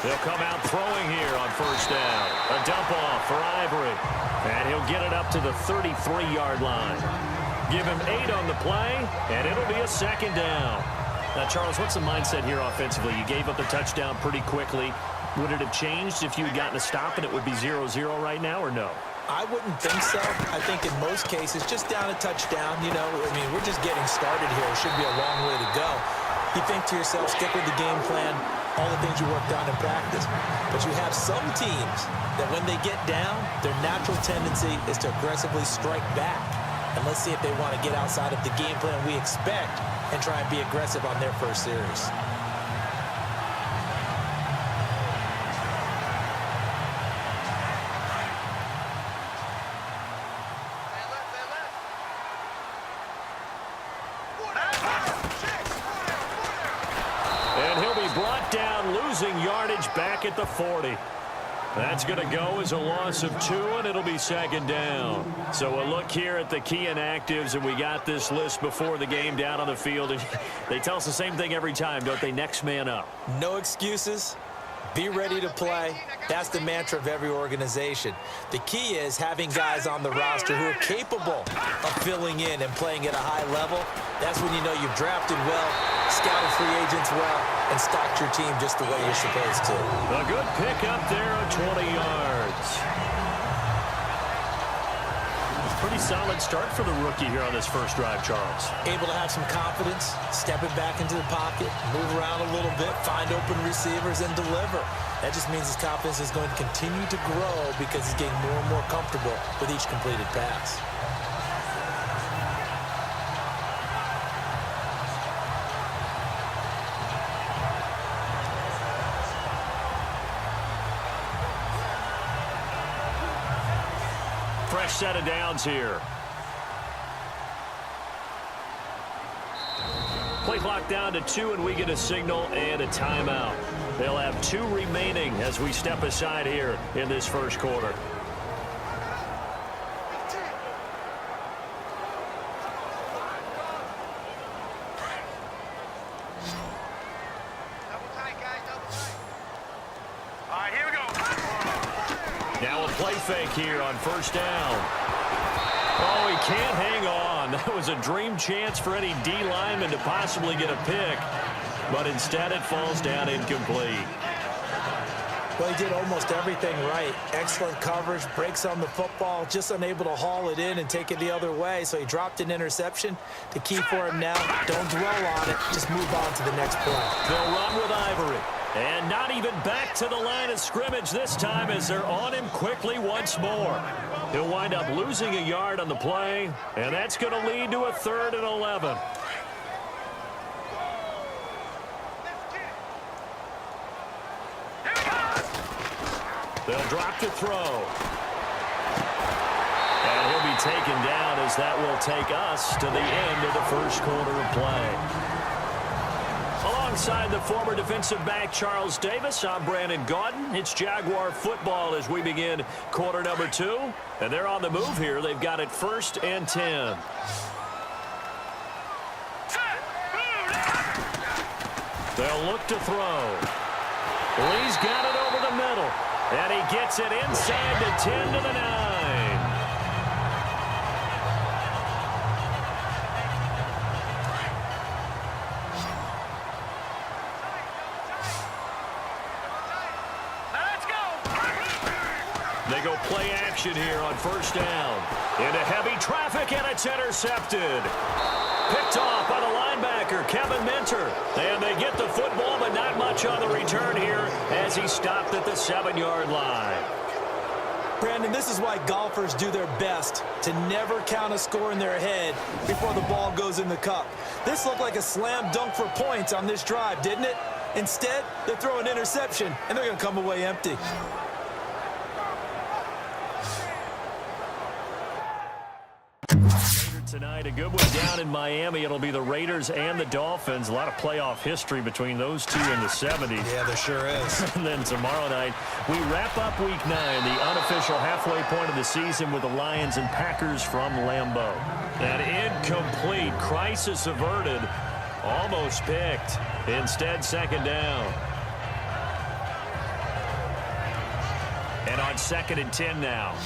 He'll come out throwing here on first down. A dump off for Ivory. And he'll get it up to the 33-yard line. Give him 8 on the play, and it'll be a second down. Now, Charles, what's the mindset here offensively? You gave up the touchdown pretty quickly. Would it have changed if you had gotten a stop and it would be 0-0 right now, or no? I wouldn't think so. I think in most cases, just down a touchdown, we're just getting started here. It should be a long way to go. You think to yourself, stick with the game plan, all the things you worked on in practice. But you have some teams that when they get down, their natural tendency is to aggressively strike back. And let's see if they want to get outside of the game plan we expect and try and be aggressive on their first series. Yardage back at the 40. That's going to go as a loss of 2, and it'll be second down. So a look here at the key inactives, and we got this list before the game down on the field. And they tell us the same thing every time, don't they? Next man up. No excuses. Be ready to play. That's the mantra of every organization. The key is having guys on the roster who are capable of filling in and playing at a high level. That's when you know you've drafted well, scouted free agents well, and stocked your team just the way you're supposed to. A good pick up there of 20 yards. Pretty solid start for the rookie here on this first drive, Charles. Able to have some confidence, stepping back into the pocket, move around a little bit, find open receivers, and deliver. That just means his confidence is going to continue to grow because he's getting more and more comfortable with each completed pass. Fresh set of downs here. Play clock down to 2, and we get a signal and a timeout. They'll have 2 remaining as we step aside here in this first quarter. Now a play fake here on first down. Oh, he can't hang on. That was a dream chance for any D lineman to possibly get a pick, but instead it falls down incomplete. Well, he did almost everything right. Excellent coverage, breaks on the football, just unable to haul it in and take it the other way, so he dropped an interception. The key for him now, don't dwell on it, just move on to the next play. They'll run with Ivory. And not even back to the line of scrimmage this time as they're on him quickly once more. He'll wind up losing a yard on the play, and that's going to lead to a 3rd and 11. They'll drop to throw. And he'll be taken down as that will take us to the end of the first quarter of play. Alongside the former defensive back Charles Davis, I'm Brandon Gaudin. It's Jaguar football as we begin quarter number 2. And they're on the move here. They've got it 1st and 10. They'll look to throw. Lee's got it over the middle. And he gets it inside the 10 to the 9. They go play action here on first down. Into heavy traffic, and it's intercepted. Picked off by the linebacker, Kevin Minter. And they get the football, but not much on the return here as he stopped at the 7-yard line. Brandon, this is why golfers do their best to never count a score in their head before the ball goes in the cup. This looked like a slam dunk for points on this drive, didn't it? Instead, they throw an interception, and they're going to come away empty. Tonight, a good one down in Miami. It'll be the Raiders and the Dolphins. A lot of playoff history between those two in the 70s. Yeah, there sure is. And then tomorrow night, we wrap up Week 9, the unofficial halfway point of the season with the Lions and Packers from Lambeau. An incomplete, crisis averted, almost picked. Instead, second down. And on 2nd and 10 now.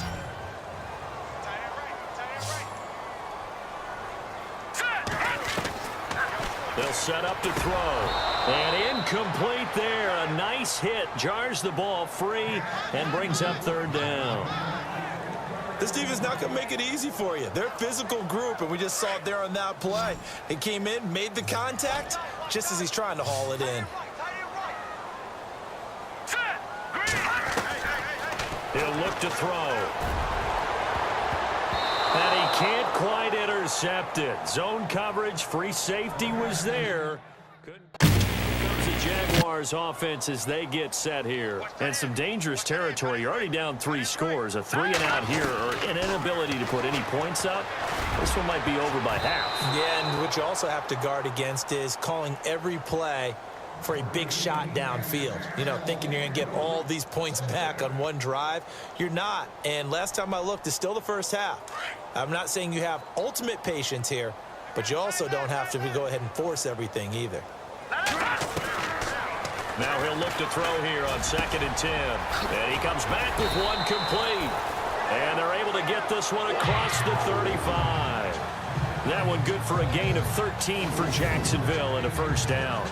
They'll set up to throw. And incomplete there. A nice hit. Jars the ball free and brings up 3rd down. This defense is not going to make it easy for you. They're a physical group, and we just saw it there on that play. He came in, made the contact, just as he's trying to haul it in. He'll look to throw. And he can't quite intercept it. Zone coverage, free safety was there. Here comes the Jaguars offense as they get set here. And some dangerous territory. You're already down 3 scores. A 3-and-out here or an inability to put any points up. This one might be over by half. Yeah, and what you also have to guard against is calling every play for a big shot downfield. You know, thinking you're going to get all these points back on one drive. You're not. And last time I looked, it's still the first half. I'm not saying you have ultimate patience here, but you also don't have to go ahead and force everything either. Now he'll look to throw here on 2nd and 10. And he comes back with one complete. And they're able to get this one across the 35. That one good for a gain of 13 for Jacksonville and a 1st down.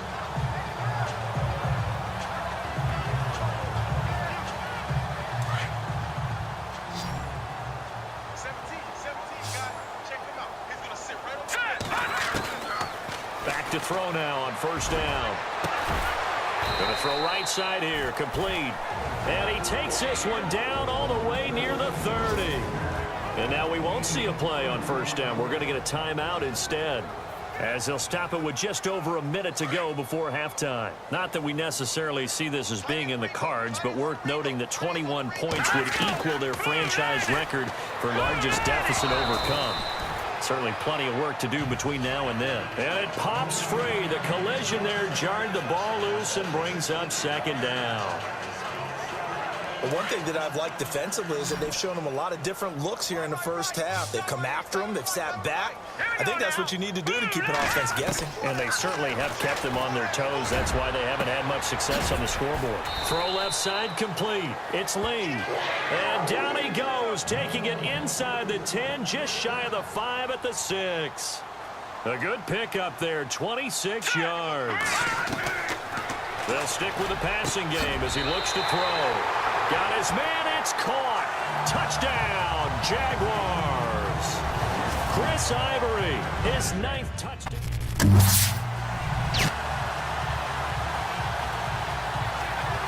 To throw now on 1st down. Going to throw right side here, complete. And he takes this one down all the way near the 30. And now we won't see a play on 1st down. We're going to get a timeout instead, as they'll stop it with just over a minute to go before halftime. Not that we necessarily see this as being in the cards, but worth noting that 21 points would equal their franchise record for largest deficit overcome. Certainly plenty of work to do between now and then. And it pops free. The collision there jarred the ball loose and brings up 2nd down. Well, one thing that I've liked defensively is that they've shown them a lot of different looks here in the first half. They've come after them. They've sat back. I think that's what you need to do to keep an offense guessing. And they certainly have kept them on their toes. That's why they haven't had much success on the scoreboard. Throw left side complete. It's Lee. And down he goes, taking it inside the 10, just shy of the 5 at the 6. A good pickup there, 26 yards. They'll stick with the passing game as he looks to throw. Got his man, it's caught. Touchdown, Jaguars. Chris Ivory, his 9th touchdown.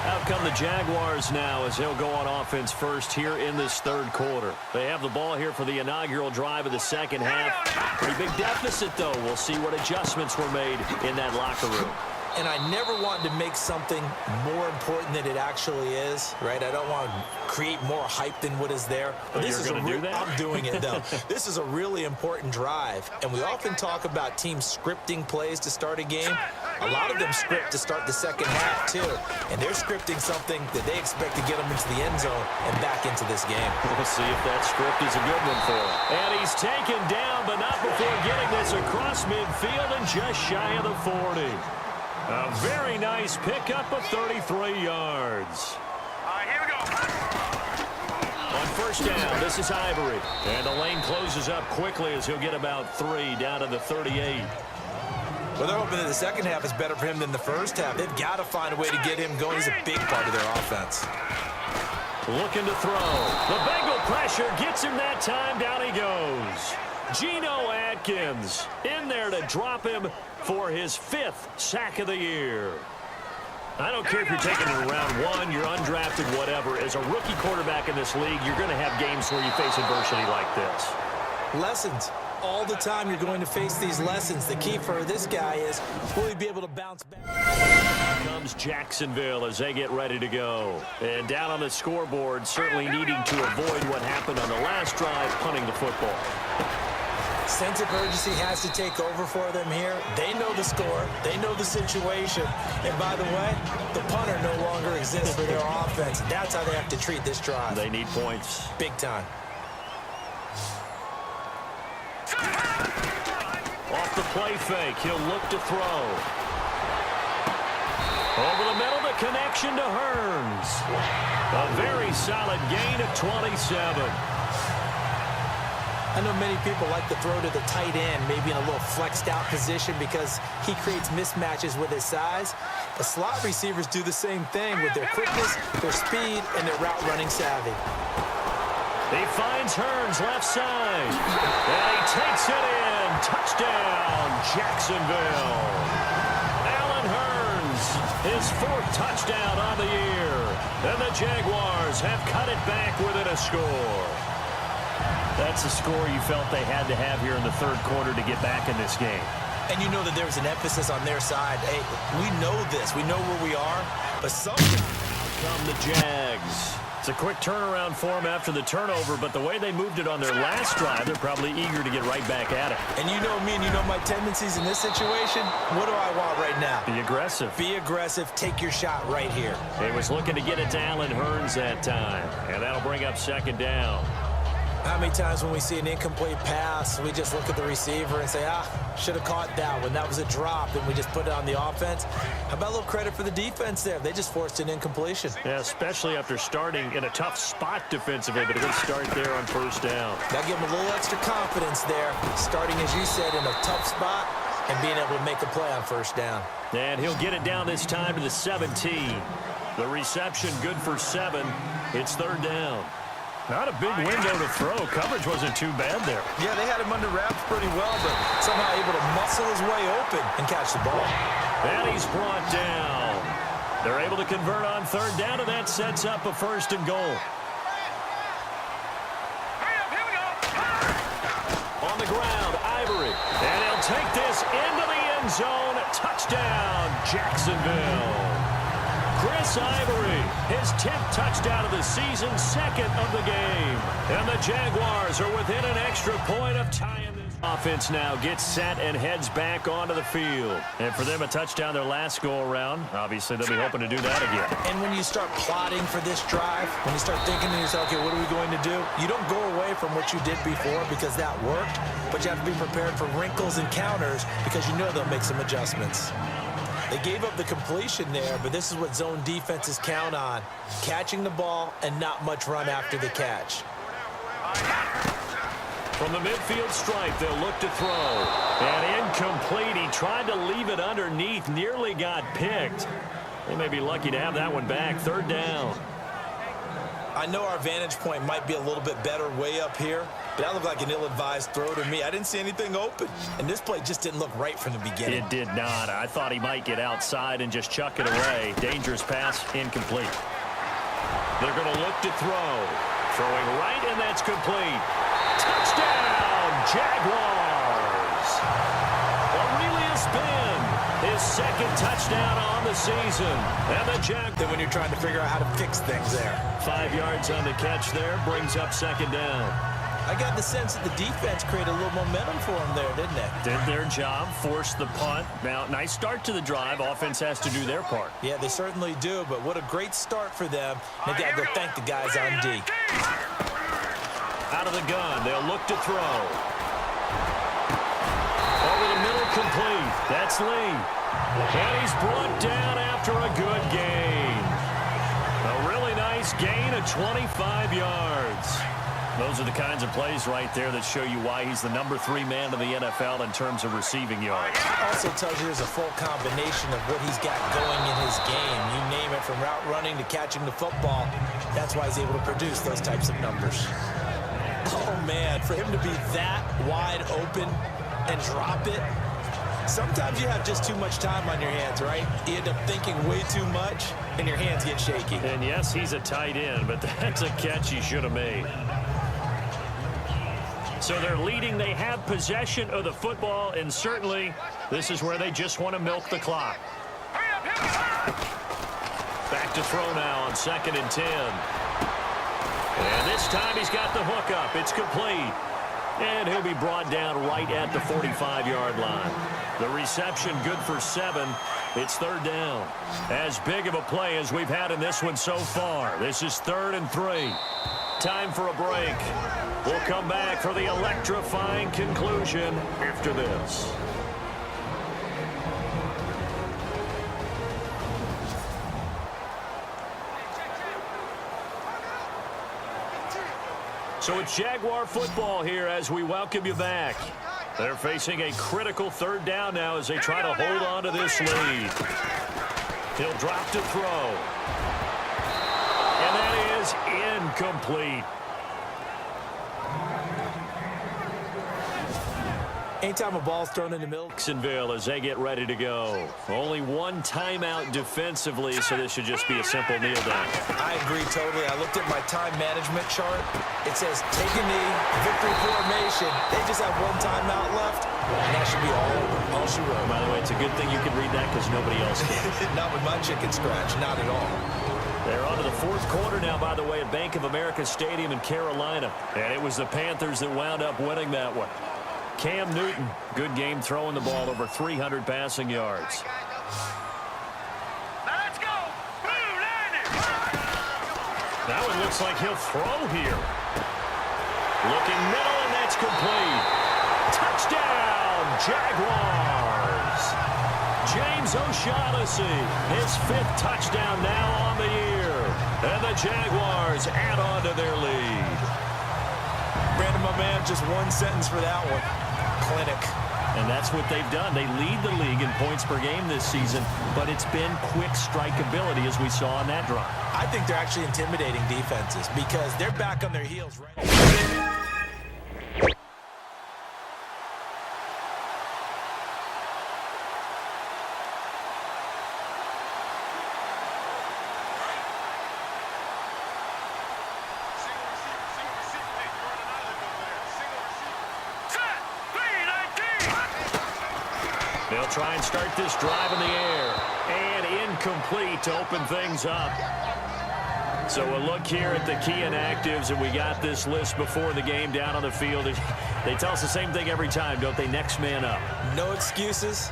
Out come the Jaguars now as he'll go on offense first here in this 3rd quarter. They have the ball here for the inaugural drive of the 2nd half. Pretty big deficit, though. We'll see what adjustments were made in that locker room. And I never want to make something more important than it actually is, right? I don't want to create more hype than what is there. Oh, this is going to do that? I'm doing it, though. This is a really important drive. And we often talk about teams scripting plays to start a game. A lot of them script to start the 2nd half, too. And they're scripting something that they expect to get them into the end zone and back into this game. We'll see if that script is a good one for him. And he's taken down, but not before getting this across midfield and just shy of the 40. A very nice pickup of 33 yards. Here we go. On 1st down, this is Ivory. And the lane closes up quickly as he'll get about 3 down to the 38. Well, they're hoping that the 2nd half is better for him than the 1st half. They've got to find a way to get him going. He's a big part of their offense. Looking to throw. The Bengal pressure gets him that time. Down he goes. Geno Atkins in there to drop him for his 5th sack of the year. I don't care if you're taking it in round 1, you're undrafted, whatever. As a rookie quarterback in this league, you're going to have games where you face adversity like this. Lessons. All the time you're going to face these lessons. The key for this guy is, will he be able to bounce back? Here comes Jacksonville as they get ready to go. And down on the scoreboard, certainly needing to avoid what happened on the last drive, punting the football. Sense of urgency has to take over for them here. They know the score. They know the situation. And by the way, the punter no longer exists for their offense. That's how they have to treat this drive. They need points. Big time. Off the play fake, he'll look to throw. Over the middle, the connection to Hearns. A very solid gain of 27. I know many people like to throw to the tight end, maybe in a little flexed out position because he creates mismatches with his size. The slot receivers do the same thing with their quickness, their speed, and their route running savvy. He finds Hearns left side. And he takes it in. Touchdown, Jacksonville. Allen Hearns, his 4th touchdown on the year. And the Jaguars have cut it back within a score. That's a score you felt they had to have here in the 3rd quarter to get back in this game. And you know that there was an emphasis on their side. Hey, we know this. We know where we are. But sometimes come the Jags. It's a quick turnaround for them after the turnover, but the way they moved it on their last drive, they're probably eager to get right back at it. And you know me and you know my tendencies in this situation. What do I want right now? Be aggressive. Be aggressive. Take your shot right here. He was looking to get it to Allen Hearns that time, and that'll bring up 2nd down. How many times when we see an incomplete pass, we just look at the receiver and say, should have caught that one. That was a drop, and we just put it on the offense. How about a little credit for the defense there? They just forced an incompletion. Yeah, especially after starting in a tough spot defensively, but a good start there on 1st down. That gave them a little extra confidence there, starting, as you said, in a tough spot and being able to make a play on 1st down. And he'll get it down this time to the 17. The reception good for 7. It's 3rd down. Not a big window to throw. Coverage wasn't too bad there. Yeah, they had him under wraps pretty well, but somehow able to muscle his way open and catch the ball. And he's brought down. They're able to convert on 3rd down, and that sets up a 1st and goal. On the ground, Ivory. And he'll take this into the end zone. Touchdown, Jacksonville. Chris Ivory, his 10th touchdown of the season, 2nd of the game. And the Jaguars are within an extra point of tying this. Offense now gets set and heads back onto the field. And for them, a touchdown their last go-around. Obviously, they'll be hoping to do that again. And when you start plotting for this drive, when you start thinking to yourself, okay, what are we going to do? You don't go away from what you did before because that worked, but you have to be prepared for wrinkles and counters because you know they'll make some adjustments. They gave up the completion there, but this is what zone defenses count on. Catching the ball and not much run after the catch. From the midfield stripe, they'll look to throw. And incomplete. He tried to leave it underneath, nearly got picked. They may be lucky to have that one back. 3rd down. I know our vantage point might be a little bit better way up here, but that looked like an ill-advised throw to me. I didn't see anything open, and this play just didn't look right from the beginning. It did not. I thought he might get outside and just chuck it away. Dangerous pass, incomplete. They're going to look to throw. Throwing right, and that's complete. Touchdown, Jaguars! Aurelius Ben, his 2nd touchdown on the season. And the Jaguars. Then when you're trying to figure out how to fix things there. 5 yards on the catch there, brings up 2nd down. I got the sense that the defense created a little momentum for them there, didn't it? Did their job, forced the punt. Now, nice start to the drive. Offense has to do their part. Yeah, they certainly do, but what a great start for them. They got to go thank the guys on D. Out of the gun, they'll look to throw. Over the middle, complete. That's Lee. And he's brought down after a good gain. A really nice gain of 25 yards. Those are the kinds of plays right there that show you why he's the number 3 man in the NFL in terms of receiving yards. Also tells you there's a full combination of what he's got going in his game. You name it, from route running to catching the football. That's why he's able to produce those types of numbers. Oh, man, for him to be that wide open and drop it, Sometimes you have just too much time on your hands, right? You end up thinking way too much, and your hands get shaky. And yes, he's a tight end, but that's a catch he should have made. So they're leading. They have possession of the football, and certainly this is where they just want to milk the clock. Back to throw now on 2nd and 10. And this time he's got the hook up. It's complete. And he'll be brought down right at the 45-yard line. The reception good for 7. It's 3rd down. As big of a play as we've had in this one so far. This is 3rd and 3. Time for a break. We'll come back for the electrifying conclusion after this. So it's Jaguar football here as we welcome you back. They're facing a critical 3rd down now as they try to hold on to this lead. He'll drop to throw. And that is incomplete. Anytime a ball's thrown in the middle. Jacksonville as they get ready to go. Only one timeout defensively, so this should just be a simple kneel down. I agree totally. I looked at my time management chart. It says take a knee, victory formation. They just have one timeout left, and that should be all she wrote. By the way, it's a good thing you can read that because nobody else can. Not with my chicken scratch, not at all. They're on to the 4th quarter now, by the way, at Bank of America Stadium in Carolina. And it was the Panthers that wound up winning that one. Cam Newton, good game throwing the ball, over 300 passing yards. Let's go. That one looks like he'll throw here. Looking middle, and that's complete. Touchdown, Jaguars. James O'Shaughnessy, his 5th touchdown now on the year. And the Jaguars add on to their lead. Brandon, my man, just one sentence for that one. Clinic. And that's what they've done. They lead the league in points per game this season, but it's been quick strikeability as we saw on that drive. I think they're actually intimidating defenses because they're back on their heels right They'll try and start this drive in the air. And incomplete to open things up. So we'll look here at the key inactives, and we got this list before the game down on the field. They tell us the same thing every time, don't they? Next man up. No excuses.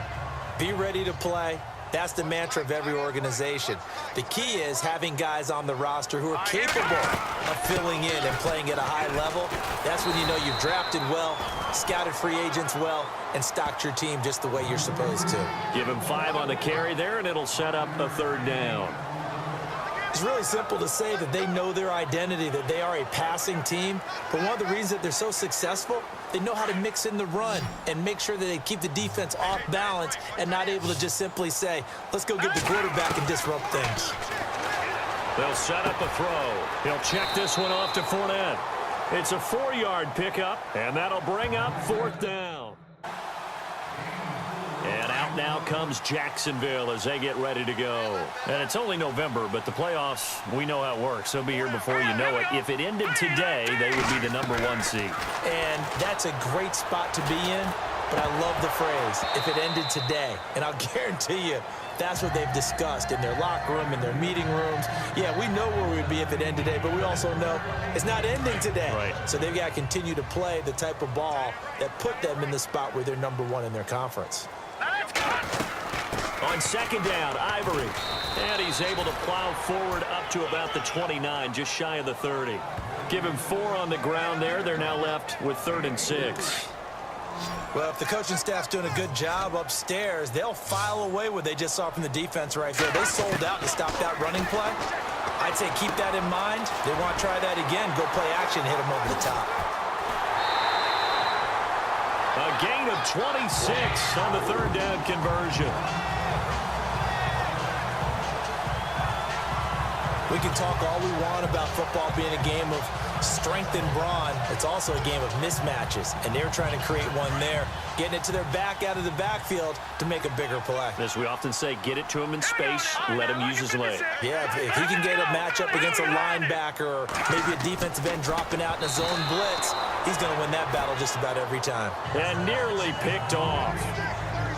Be ready to play. That's the mantra of every organization. The key is having guys on the roster who are capable of filling in and playing at a high level. That's when you know you've drafted well, scouted free agents well, and stocked your team just the way you're supposed to. Give him 5 on the carry there, and it'll set up a 3rd down. It's really simple to say that they know their identity, that they are a passing team. But one of the reasons that they're so successful, they know how to mix in the run and make sure that they keep the defense off balance and not able to just simply say, let's go get the quarterback and disrupt things. They'll set up a throw. He'll check this one off to Fournette. It's a 4-yard pickup, and that'll bring up 4th down. And out now comes Jacksonville as they get ready to go. And it's only November, but the playoffs, we know how it works. They'll be here before you know it. If it ended today, they would be the #1 seed. And that's a great spot to be in, but I love the phrase, if it ended today. And I'll guarantee you, that's what they've discussed in their locker room, in their meeting rooms. Yeah, we know where we'd be if it ended today, but we also know it's not ending today. Right. So they've got to continue to play the type of ball that put them in the spot where they're #1 in their conference. On 2nd down, Ivory. And he's able to plow forward up to about the 29, just shy of the 30. Give him 4 on the ground there. They're now left with 3rd and 6. Well, if the coaching staff's doing a good job upstairs, they'll file away what they just saw from the defense right there. They sold out to stop that running play. I'd say keep that in mind. They want to try that again. Go play action, hit them over the top. A gain of 26 on the 3rd down conversion. We can talk all we want about football being a game of strength and brawn. It's also a game of mismatches, and they're trying to create one there, getting it to their back out of the backfield to make a bigger play. As we often say, get it to him in space, let him use his leg. Yeah, if he can get a matchup against a linebacker or maybe a defensive end dropping out in a zone blitz, he's going to win that battle just about every time. And nearly picked off.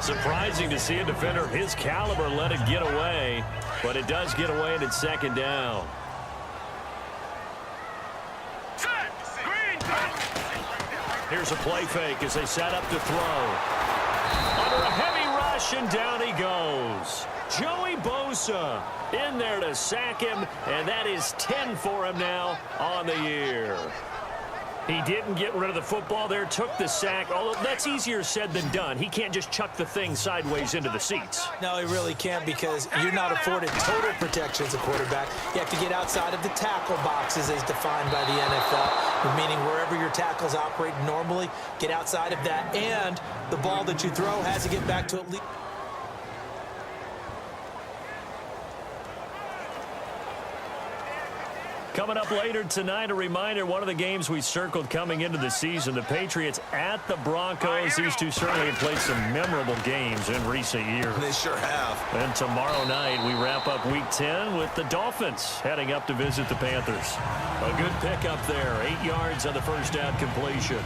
Surprising to see a defender of his caliber let it get away, but it does get away and it's second down. Here's a play fake as they set up to throw. Under a heavy rush, and down he goes. Joey Bosa in there to sack him, and that is 10 for him now on the year. He didn't get rid of the football there, took the sack, although that's easier said than done. He can't just chuck the thing sideways into the seats. No, he really can't, because you're not afforded total protection as a quarterback. You have to get outside of the tackle boxes as defined by the NFL, meaning wherever your tackles operate normally, get outside of that, and the ball that you throw has to get back to at least. Coming up later tonight, a reminder, one of the games we circled coming into the season, the Patriots at the Broncos. These two certainly have played some memorable games in recent years. They sure have. And tomorrow night, we wrap up Week 10 with the Dolphins heading up to visit the Panthers. A good pickup there, 8 yards on the first down completion.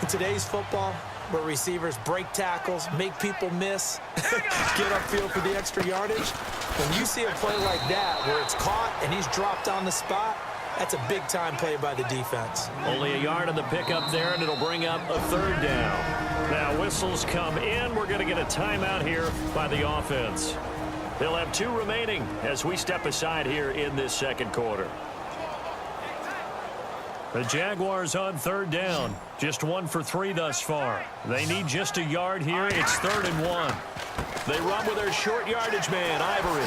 In today's football, where receivers break tackles, make people miss, get upfield for the extra yardage, when you see a play like that where it's caught and he's dropped on the spot, that's a big-time play by the defense. Only a yard on the pickup there, and it'll bring up a third down. Now whistles come in. We're going to get a timeout here by the offense. They'll have 2 remaining as we step aside here in this second quarter. The Jaguars on third down. Just 1 for 3 thus far. They need just a yard here. It's 3rd and 1. They run with their short yardage man, Ivory.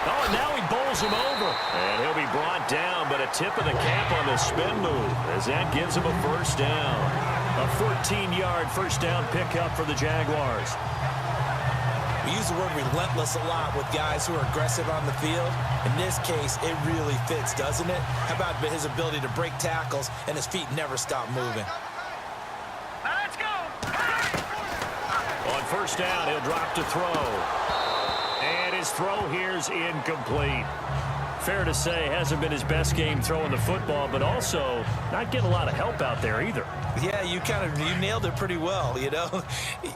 Oh, and now he bowls him over. And he'll be brought down, but a tip of the cap on the spin move as that gives him a first down. A 14-yard first down pickup for the Jaguars. We use the word relentless a lot with guys who are aggressive on the field. In this case, it really fits, doesn't it? How about his ability to break tackles and his feet never stop moving? Let's go. On first down, he'll drop to throw. And his throw here's incomplete. Fair to say, hasn't been his best game throwing the football, but also not getting a lot of help out there either. Yeah, you nailed it pretty well, you know.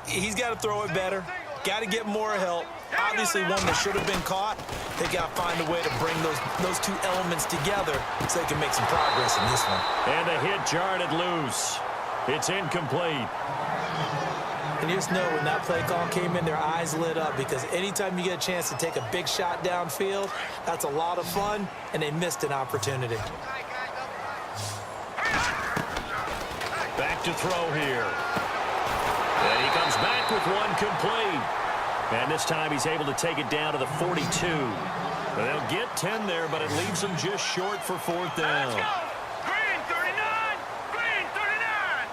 He's got to throw it better. Got to get more help. Obviously, one that should have been caught. They got to find a way to bring those 2 elements together so they can make some progress in this one. And a hit jarred it loose. It's incomplete. And you just know when that play call came in, their eyes lit up, because anytime you get a chance to take a big shot downfield, that's a lot of fun, and they missed an opportunity. Back to throw here. And he comes back with one complete. And this time he's able to take it down to the 42. They'll get 10 there, but it leaves them just short for 4th down. Green 39. Green 39.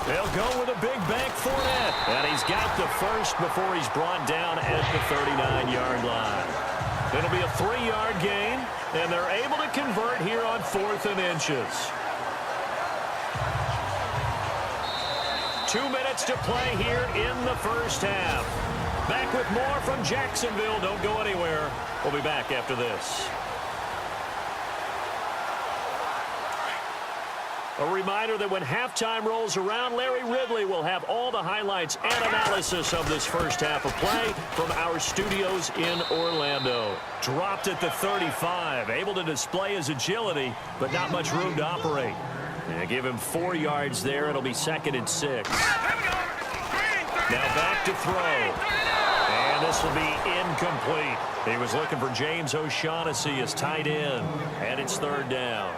They'll go with a big bank Fournette. And he's got the first before he's brought down at the 39-yard line. It'll be a 3-yard gain, and they're able to convert here on 4th and inches. 2 minutes to play here in the first half. Back with more from Jacksonville. Don't go anywhere. We'll be back after this. A reminder that when halftime rolls around, Larry Ridley will have all the highlights and analysis of this first half of play from our studios in Orlando. Dropped at the 35, able to display his agility, but not much room to operate. And give him 4 yards there. It'll be 2nd and 6. Now back to throw. And this will be incomplete. He was looking for James O'Shaughnessy as tight end. And it's 3rd down.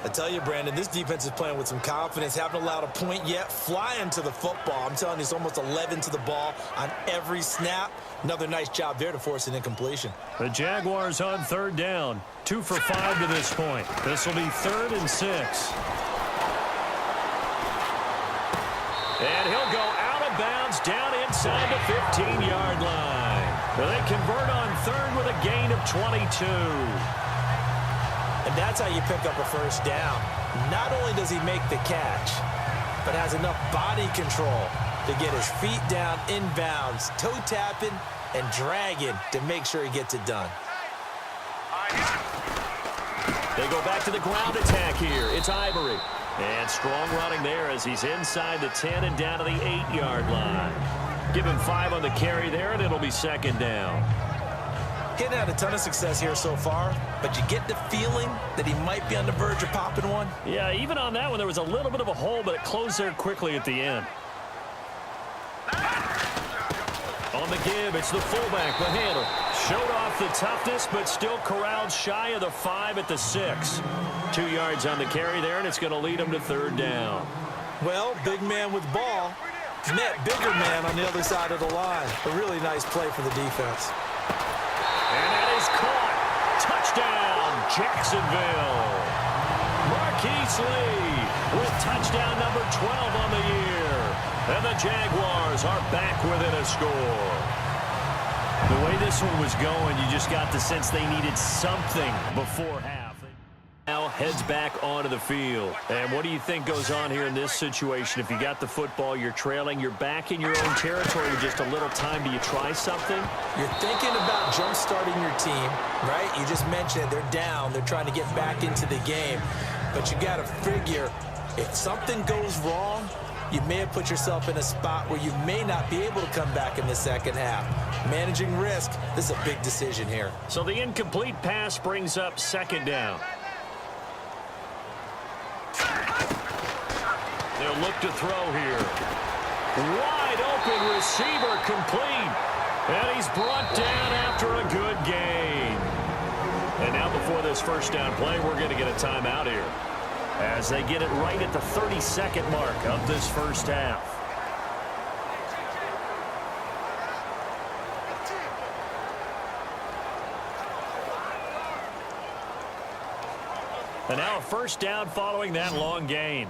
I tell you, Brandon, this defense is playing with some confidence. Haven't allowed a point yet. Flying to the football. I'm telling you, it's almost 11 to the ball on every snap. Another nice job there to force an incompletion. The Jaguars on 3rd down. 2 for 5 to this point. This will be 3rd and 6. And he'll go out of bounds down inside the 15-yard line. Well, they convert on third with a gain of 22. And that's how you pick up a first down. Not only does he make the catch, but has enough body control to get his feet down inbounds, toe tapping and dragging to make sure he gets it done. They go back to the ground attack here. It's Ivory. And strong running there as he's inside the 10 and down to the 8-yard line. Give him 5 on the carry there, and it'll be second down. Getting had a ton of success here so far, but you get the feeling that he might be on the verge of popping one. Yeah, even on that one, there was a little bit of a hole, but it closed there quickly at the end. On the give, it's the fullback, Mahana. Showed off the toughness, but still corralled shy of the 5 at the 6. 2 yards on the carry there, and it's going to lead him to third down. Well, big man with ball met bigger man on the other side of the line. A really nice play for the defense. And that is caught. Touchdown, Jacksonville. Marquise Lee with touchdown number 12 on the year. And the Jaguars are back within a score. The way this one was going, you just got the sense they needed something before half. Now heads back onto the field. And what do you think goes on here in this situation? If you got the football, you're trailing, you're back in your own territory with just a little time. Do you try something? You're thinking about jump-starting your team, right? You just mentioned they're down. They're trying to get back into the game. But you got to figure, if something goes wrong, you may have put yourself in a spot where you may not be able to come back in the second half. Managing risk, this is a big decision here. So the incomplete pass brings up second down. They'll look to throw here. Wide open receiver complete. And he's brought down after a good gain. And now before this first down play, we're going to get a timeout here, as they get it right at the 30-second mark of this first half. And now a first down following that long gain.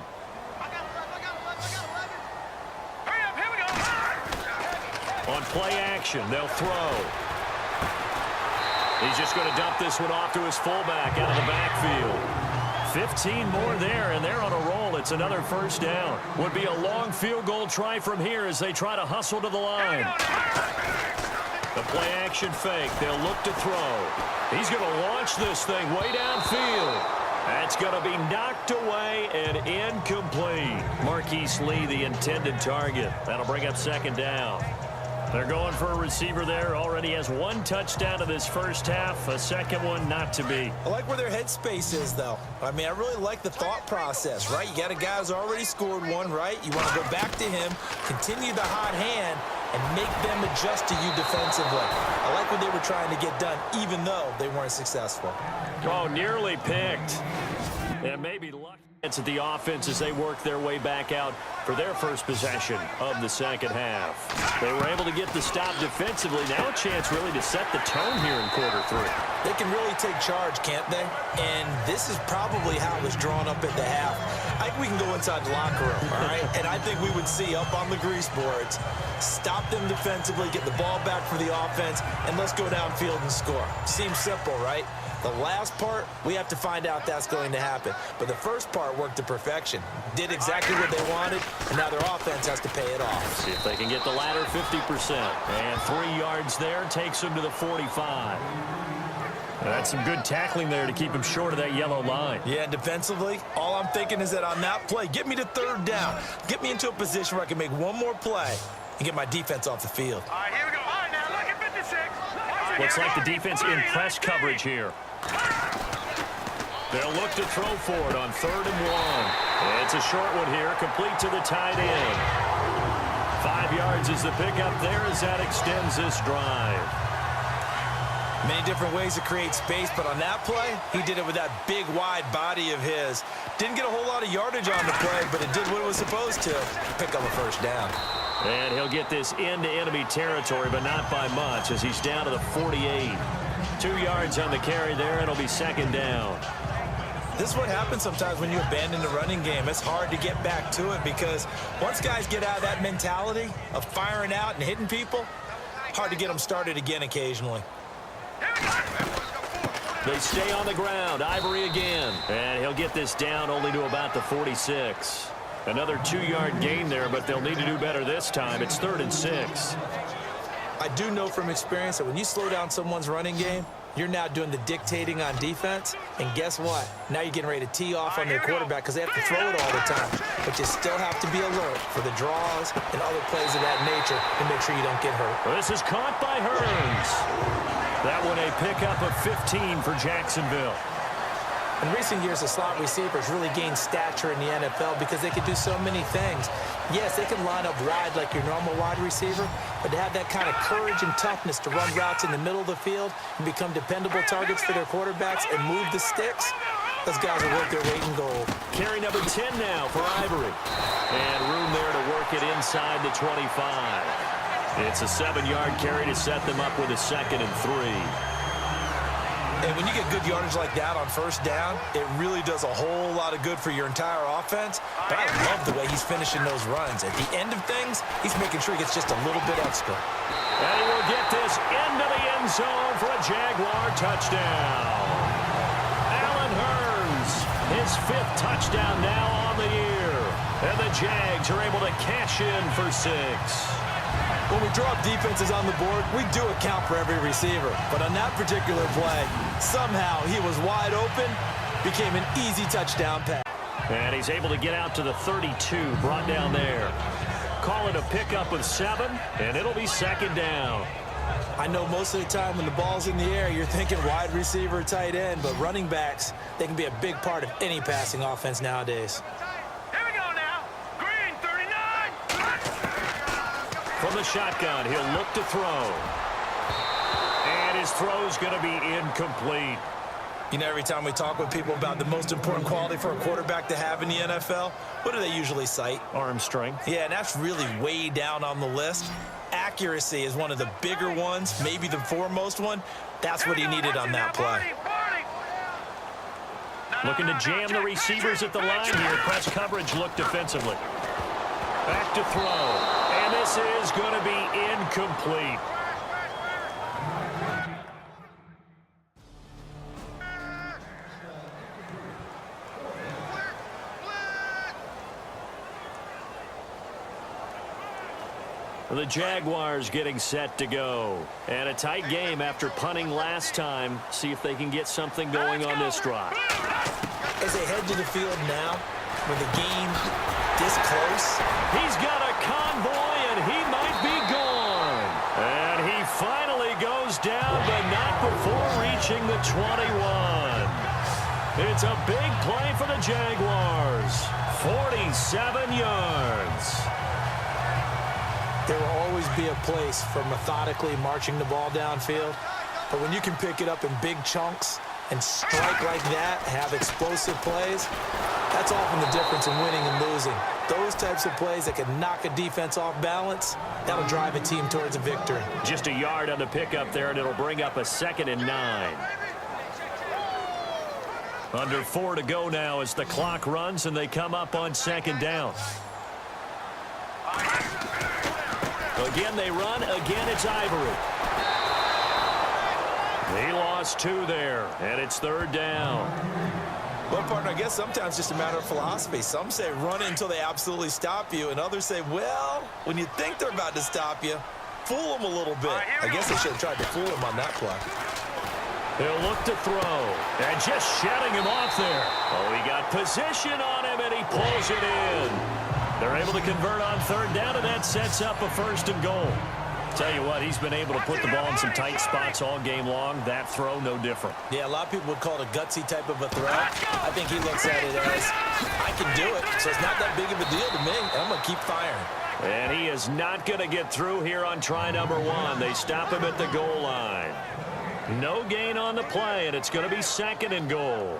On play action, they'll throw. He's just going to dump this one off to his fullback out of the backfield. 15 more there, and they're on a roll. It's another first down. Would be a long field goal try from here as they try to hustle to the line. The play action fake. They'll look to throw. He's going to launch this thing way downfield. That's going to be knocked away and incomplete. Marquise Lee, the intended target. That'll bring up second down. They're going for a receiver there. Already has 1 touchdown in this first half. A second one not to be. I like where their headspace is, though. I mean, I really like the thought process, right? You got a guy who's already scored one, right? You want to go back to him, continue the hot hand, and make them adjust to you defensively. I like what they were trying to get done, even though they weren't successful. Oh, nearly picked. And maybe luck at the offense as they work their way back out for their first possession of the second half. They were able to get the stop defensively. Now a chance really to set the tone here in quarter 3. They can really take charge, can't they? And this is probably how it was drawn up at the half. I think we can go inside the locker room, all right? And I think we would see up on the grease boards, stop them defensively, get the ball back for the offense, and let's go downfield and score. Seems simple, right? The last part, we have to find out that's going to happen. But the first part worked to perfection. Did exactly what they wanted, and now their offense has to pay it off. See if they can get the latter 50%. And 3 yards there takes them to the 45. That's some good tackling there to keep him short of that yellow line. Yeah, and defensively, all I'm thinking is that on that play, get me to third down. Get me into a position where I can make one more play and get my defense off the field. All right, here we go. All right, now look at 56. Looks like the defense in press coverage here. They'll look to throw for it on 3rd and 1. It's a short one here, complete to the tight end. 5 yards is the pickup there as that extends this drive. Many different ways to create space, but on that play, he did it with that big, wide body of his. Didn't get a whole lot of yardage on the play, but it did what it was supposed to. Pick up a first down. And he'll get this into enemy territory, but not by much, as he's down to the 48. 2 yards on the carry there, and it'll be second down. This is what happens sometimes when you abandon the running game. It's hard to get back to it because once guys get out of that mentality of firing out and hitting people, Hard to get them started again occasionally. They stay on the ground. Ivory again. And he'll get this down only to about the 46. Another 2-yard gain there, but they'll need to do better this time. It's 3rd and 6. I do know from experience that when you slow down someone's running game, you're now doing the dictating on defense. And guess what? Now you're getting ready to tee off on their quarterback because they have to throw it all the time. But you still have to be alert for the draws and other plays of that nature to make sure you don't get hurt. This is caught by Hearns. That one a pickup of 15 for Jacksonville. In recent years, the slot receivers really gained stature in the NFL because they can do so many things. Yes, they can line up wide like your normal wide receiver, but to have that kind of courage and toughness to run routes in the middle of the field and become dependable targets for their quarterbacks and move the sticks, those guys are worth their weight in gold. Carry number 10 now for Ivory. And room there to work it inside the 25. It's a 7-yard carry to set them up with a 2nd and 3. And when you get good yardage like that on first down, it really does a whole lot of good for your entire offense. But I love the way he's finishing those runs. At the end of things, he's making sure he gets just a little bit extra. And he will get this into the end zone for a Jaguar touchdown. Allen Hearns, his 5th touchdown now on the year. And the Jags are able to cash in for 6. When we drop defenses on the board, we do account for every receiver. But on that particular play, somehow he was wide open, became an easy touchdown pass. And he's able to get out to the 32, brought down there. Call it a pickup of 7, and it'll be 2nd down. I know most of the time when the ball's in the air, you're thinking wide receiver, tight end, but running backs, they can be a big part of any passing offense nowadays. From the shotgun, he'll look to throw. And his throw's going to be incomplete. You know, every time we talk with people about the most important quality for a quarterback to have in the NFL, what do they usually cite? Arm strength. Yeah, and that's really way down on the list. Accuracy is one of the bigger ones, maybe the foremost one. That's what he needed on that play. Looking to jam the receivers at the line here. Press coverage look defensively. Back to throw. And this is going to be incomplete. The Jaguars getting set to go. And a tight game after punting last time. See if they can get something going on this drive. As they head to the field now, with the game this close. He's got a convoy, and he might be gone. And he finally goes down, but not before reaching the 21. It's a big play for the Jaguars. 47 yards. There will always be a place for methodically marching the ball downfield. But when you can pick it up in big chunks and strike like that, have explosive plays, that's often the difference in winning and losing. Those types of plays that can knock a defense off balance, that'll drive a team towards a victory. Just a yard on the pickup there, and it'll bring up a 2nd and 9. Under 4 to go now as the clock runs, and they come up on 2nd down. Again, they run. Again, it's Ivory. He lost 2 there, and it's 3rd down. Well, partner, I guess sometimes just a matter of philosophy. Some say run it until they absolutely stop you, and others say, well, when you think they're about to stop you, fool them a little bit. I guess they should have tried to fool him on that play. He'll look to throw, and just shutting him off there. Oh, he got position on him, and he pulls it in. They're able to convert on 3rd down, and that sets up a 1st and goal. Tell you what, he's been able to put the ball in some tight spots all game long. That throw, no different. Yeah, a lot of people would call it a gutsy type of a throw. I think he looks at it as, I can do it, so it's not that big of a deal to me. I'm going to keep firing. And he is not going to get through here on try number 1. They stop him at the goal line. No gain on the play, and it's going to be 2nd and goal.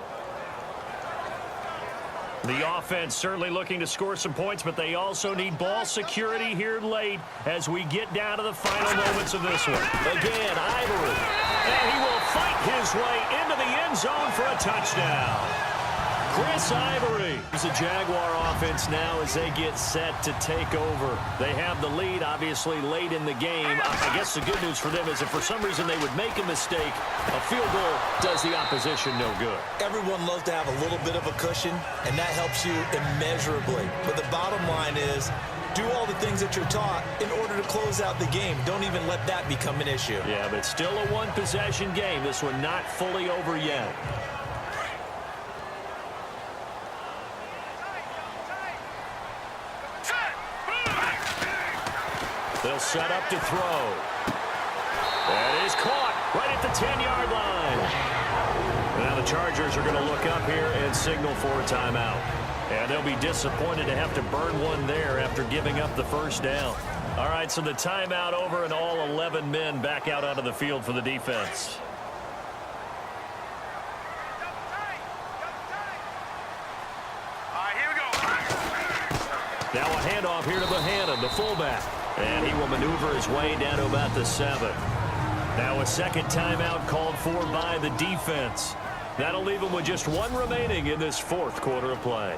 The offense certainly looking to score some points, but they also need ball security here late as we get down to the final moments of this one. Again, Ivory. And he will fight his way into the end zone for a touchdown. Chris Ivory. It's a Jaguar offense now as they get set to take over. They have the lead, obviously, late in the game. I guess the good news for them is if for some reason they would make a mistake, a field goal does the opposition no good. Everyone loves to have a little bit of a cushion, and that helps you immeasurably. But the bottom line is, do all the things that you're taught in order to close out the game. Don't even let that become an issue. Yeah, but still a one-possession game. This one not fully over yet. They'll set up to throw. That is caught right at the 10-yard line. Now the Chargers are going to look up here and signal for a timeout. And they'll be disappointed to have to burn one there after giving up the first down. All right, so the timeout over and all 11 men back out onto the field for the defense. Here we go. Now a handoff here to Bohannon, the fullback. And he will maneuver his way down to about the 7. Now a second timeout called for by the defense. That'll leave him with just one remaining in this fourth quarter of play.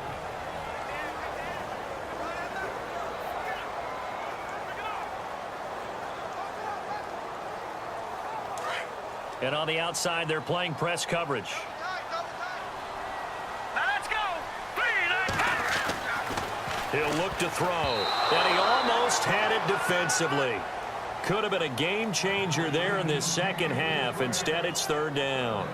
And on the outside, they're playing press coverage. Now let's go. He'll look to throw. And he almost had it defensively. Could have been a game changer there in this second half. Instead, it's third down.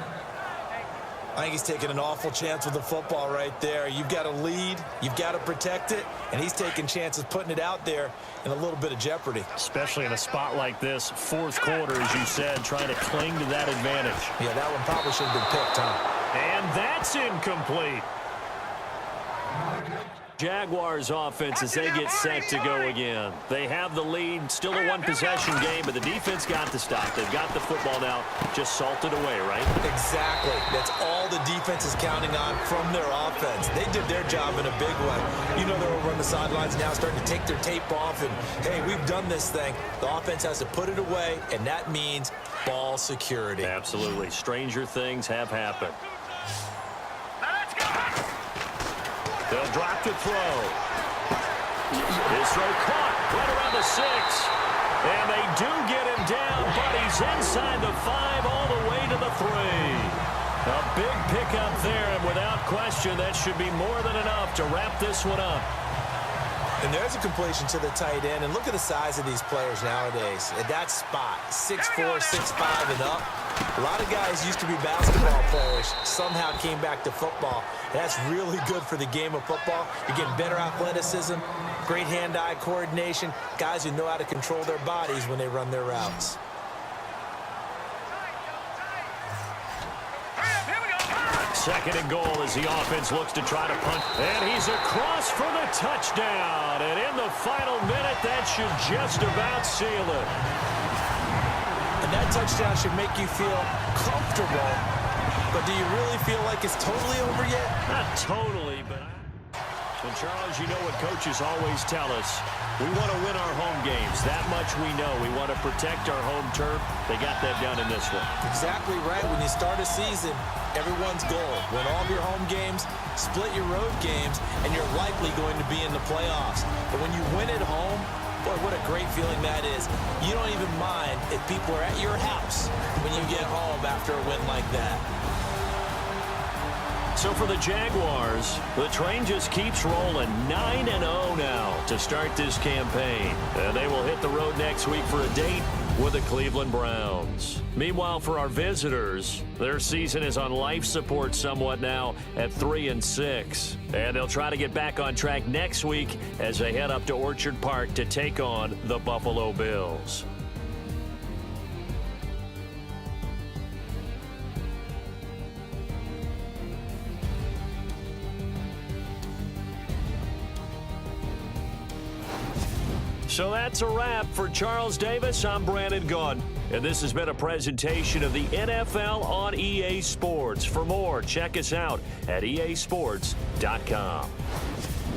I think he's taking an awful chance with the football right there. You've got to lead, you've got to protect it, and he's taking chances putting it out there in a little bit of jeopardy. Especially in a spot like this, fourth quarter, as you said, trying to cling to that advantage. Yeah, that one probably should have been picked, huh? And that's incomplete. Jaguars offense as they get set to go again. They have the lead, still a one-possession game, but the defense got the stop. They've got the football now, just salted away, right? Exactly. That's all the defense is counting on from their offense. They did their job in a big way. You know they're over on the sidelines now starting to take their tape off, and, hey, we've done this thing. The offense has to put it away, and that means ball security. Absolutely. Stranger things have happened. They'll drop to throw. His throw caught right around the 6. And they do get him down, but he's inside the 5 all the way to the 3. A big pickup there, and without question, that should be more than enough to wrap this one up. And there's a completion to the tight end. And look at the size of these players nowadays. At that spot, 6'4", 6'5", and up. A lot of guys used to be basketball players, somehow came back to football. That's really good for the game of football. You're getting better athleticism, great hand-eye coordination, guys who know how to control their bodies when they run their routes. Second and goal as the offense looks to try to punt. And he's across for the touchdown. And in the final minute, that should just about seal it. And that touchdown should make you feel comfortable. But do you really feel like it's totally over yet? Not totally, but... So, Charles, you know what coaches always tell us. We want to win our home games. That much we know. We want to protect our home turf. They got that done in this one. Exactly right. When you start a season, everyone's goal. Win all of your home games, split your road games, and you're likely going to be in the playoffs. But when you win at home, boy, what a great feeling that is. You don't even mind if people are at your house when you get home after a win like that. So for the Jaguars, the train just keeps rolling 9-0 now to start this campaign. And they will hit the road next week for a date with the Cleveland Browns. Meanwhile, for our visitors, their season is on life support somewhat now at 3-6. And they'll try to get back on track next week as they head up to Orchard Park to take on the Buffalo Bills. So that's a wrap. For Charles Davis, I'm Brandon Gaudin. And this has been a presentation of the NFL on EA Sports. For more, check us out at easports.com.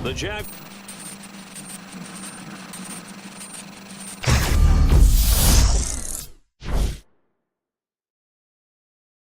The